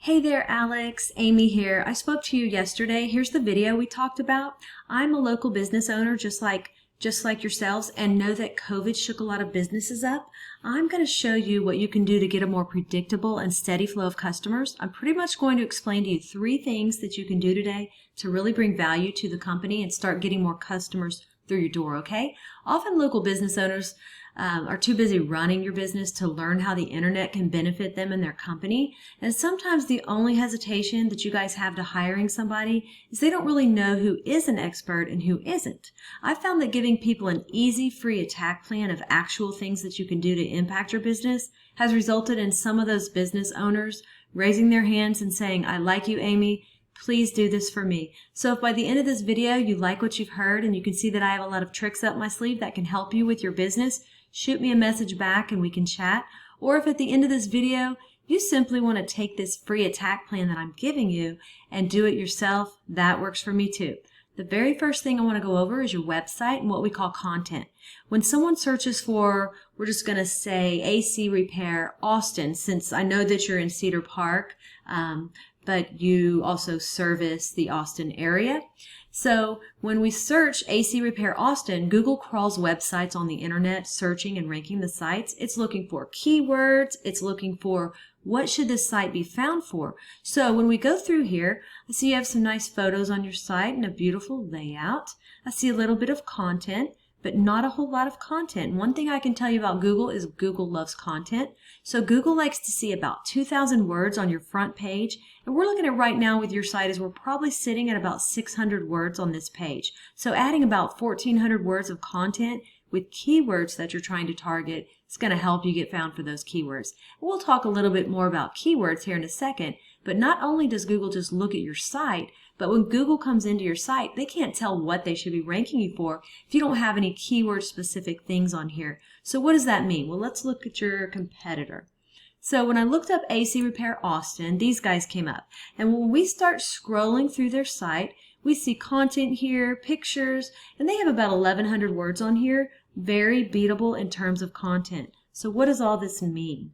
Hey there, Alex. Amy here. I spoke to you yesterday. Here's the video we talked about. I'm a local business owner just like yourselves, and know that COVID shook a lot of businesses up. I'm going to show you what you can do to get a more predictable and steady flow of customers. I'm pretty much going to explain to you 3 things that you can do today to really bring value to the company and start getting more customers through your door, okay? Often local business owners are too busy running your business to learn how the internet can benefit them and their company. And sometimes the only hesitation that you guys have to hiring somebody is they don't really know who is an expert and who isn't. I found that giving people an easy, free attack plan of actual things that you can do to impact your business has resulted in some of those business owners raising their hands and saying, "I like you, Amy. Please do this for me." So if by the end of this video you like what you've heard and you can see that I have a lot of tricks up my sleeve that can help you with your business, shoot me a message back and we can chat. Or if at the end of this video you simply want to take this free attack plan that I'm giving you and do it yourself, that works for me too. The very first thing I want to go over is your website and what we call content. When someone searches for, we're just going to say AC Repair Austin, since I know that you're in Cedar Park, but you also service the Austin area. So when we search AC Repair Austin, Google crawls websites on the internet, searching and ranking the sites. It's looking for keywords. It's looking for what should this site be found for. So when we go through here, I see you have some nice photos on your site and a beautiful layout. I see a little bit of content, but not a whole lot of content. One thing I can tell you about Google is Google loves content. So Google likes to see about 2,000 words on your front page. And we're looking at right now with your site is we're probably sitting at about 600 words on this page. So adding about 1,400 words of content with keywords that you're trying to target is going to help you get found for those keywords. We'll talk a little bit more about keywords here in a second, but not only does Google just look at your site, but when Google comes into your site, they can't tell what they should be ranking you for if you don't have any keyword specific things on here. So what does that mean? Well, let's look at your competitor. So when I looked up AC Repair Austin, these guys came up. And when we start scrolling through their site, we see content here, pictures, and they have about 1,100 words on here. Very beatable in terms of content. So what does all this mean?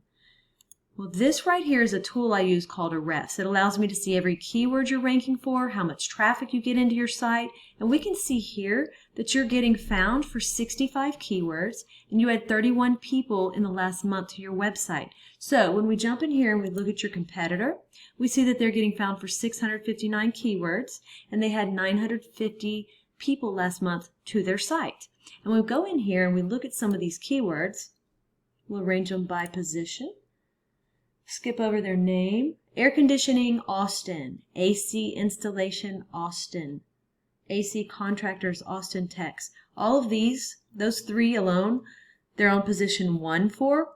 Well, this right here is a tool I use called Arrest. It allows me to see every keyword you're ranking for, how much traffic you get into your site, and we can see here that you're getting found for 65 keywords, and you had 31 people in the last month to your website. So when we jump in here and we look at your competitor, we see that they're getting found for 659 keywords, and they had 950 people last month to their site. And we'll go in here and we look at some of these keywords. We'll arrange them by position. Skip over their name. Air conditioning, Austin. AC installation, Austin. AC contractors, Austin Techs. All of these, those 3 alone, they're on position 1 for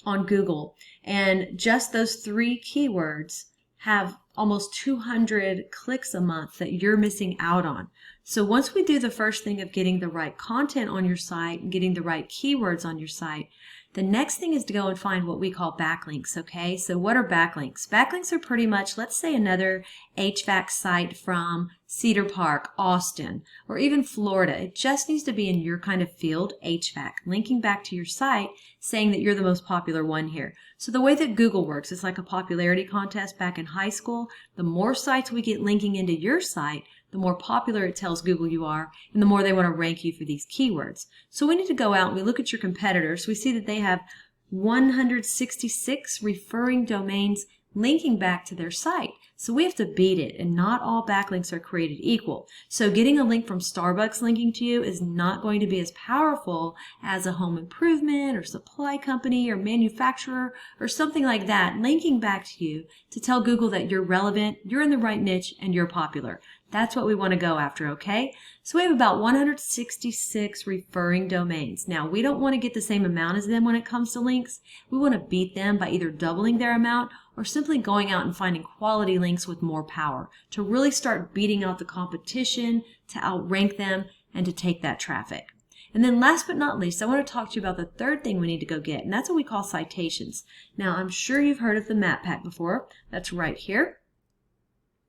on Google. And just those 3 keywords have almost 200 clicks a month that you're missing out on. So once we do the first thing of getting the right content on your site and getting the right keywords on your site, the next thing is to go and find what we call backlinks, okay? So what are backlinks? Backlinks are pretty much, let's say another HVAC site from Cedar Park, Austin, or even Florida. It just needs to be in your kind of field, HVAC, linking back to your site, saying that you're the most popular one here. So the way that Google works, it's like a popularity contest back in high school. The more sites we get linking into your site, the more popular it tells Google you are, and the more they want to rank you for these keywords. So we need to go out and we look at your competitors. We see that they have 166 referring domains linking back to their site. So we have to beat it, and not all backlinks are created equal. So getting a link from Starbucks linking to you is not going to be as powerful as a home improvement or supply company or manufacturer or something like that linking back to you to tell Google that you're relevant, you're in the right niche, and you're popular. That's what we want to go after, okay? So we have about 166 referring domains. Now, we don't want to get the same amount as them when it comes to links. We want to beat them by either doubling their amount or simply going out and finding quality links with more power to really start beating out the competition, to outrank them, and to take that traffic. And then last but not least, I want to talk to you about the third thing we need to go get, and that's what we call citations. Now, I'm sure you've heard of the map pack before. That's right here.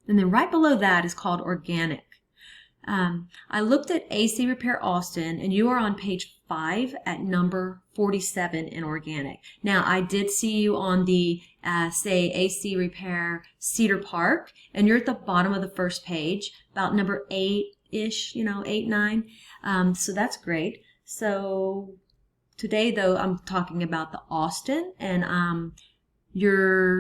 And then right below that is called organic. I looked at AC Repair Austin, and you are on page 5 at number 47 in organic. Now, I did see you on the, say, AC repair Cedar Park, and you're at the bottom of the first page, about number 8-ish, 8, 9. So that's great. So today, though, I'm talking about the Austin, and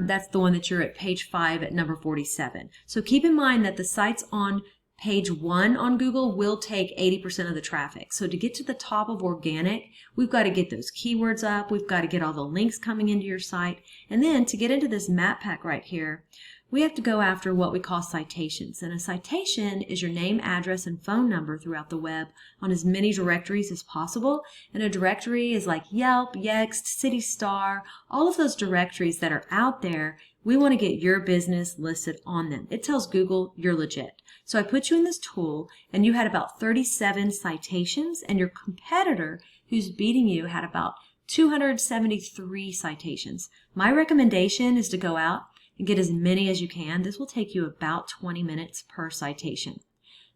that's the one that you're at page 5 at number 47. So keep in mind that the sites on page 1 on Google will take 80% of the traffic. So to get to the top of organic, we've got to get those keywords up. We've got to get all the links coming into your site. And then to get into this map pack right here, we have to go after what we call citations. And a citation is your name, address, and phone number throughout the web on as many directories as possible. And a directory is like Yelp, Yext, City Star, all of those directories that are out there. We want to get your business listed on them. It tells Google you're legit. So I put you in this tool, and you had about 37 citations, and your competitor who's beating you had about 273 citations. My recommendation is to go out and get as many as you can. This will take you about 20 minutes per citation.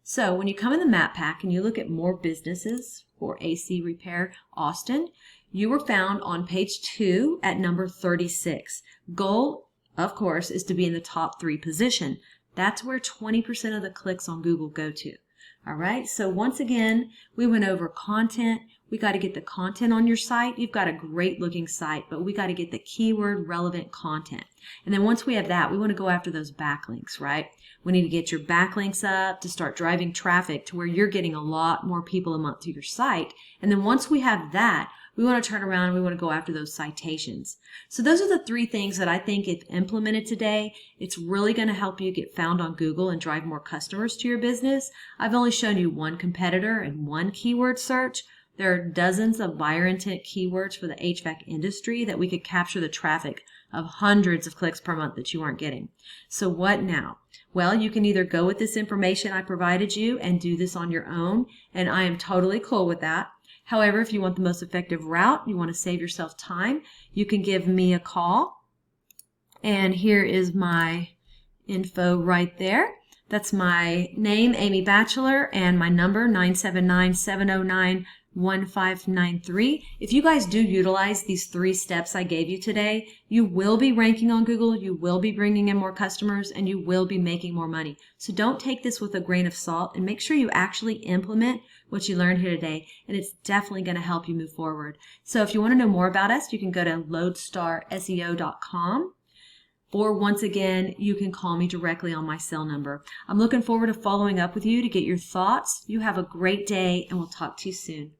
So when you come in the map pack and you look at more businesses for AC Repair Austin, you were found on page 2 at number 36. Goal, of course, is to be in the top 3 position. That's where 20% of the clicks on Google go to. All right, so once again, we went over content. We got to get the content on your site. You've got a great looking site, but we got to get the keyword relevant content. And then once we have that, we want to go after those backlinks, right? We need to get your backlinks up to start driving traffic to where you're getting a lot more people a month to your site. And then once we have that, we want to turn around and we want to go after those citations. So those are the 3 things that I think if implemented today, it's really going to help you get found on Google and drive more customers to your business. I've only shown you one competitor and one keyword search. There are dozens of buyer intent keywords for the HVAC industry that we could capture the traffic of hundreds of clicks per month that you aren't getting. So what now? Well, you can either go with this information I provided you and do this on your own, and I am totally cool with that. However, if you want the most effective route, you want to save yourself time, you can give me a call. And here is my info right there. That's my name, Amy Batchelor, and my number, 979-709-1593. If you guys do utilize these 3 steps I gave you today, you will be ranking on Google, you will be bringing in more customers, and you will be making more money. So don't take this with a grain of salt, and make sure you actually implement what you learned here today, and it's definitely going to help you move forward. So if you want to know more about us, you can go to loadstarseo.com. Or once again, you can call me directly on my cell number. I'm looking forward to following up with you to get your thoughts. You have a great day, and we'll talk to you soon.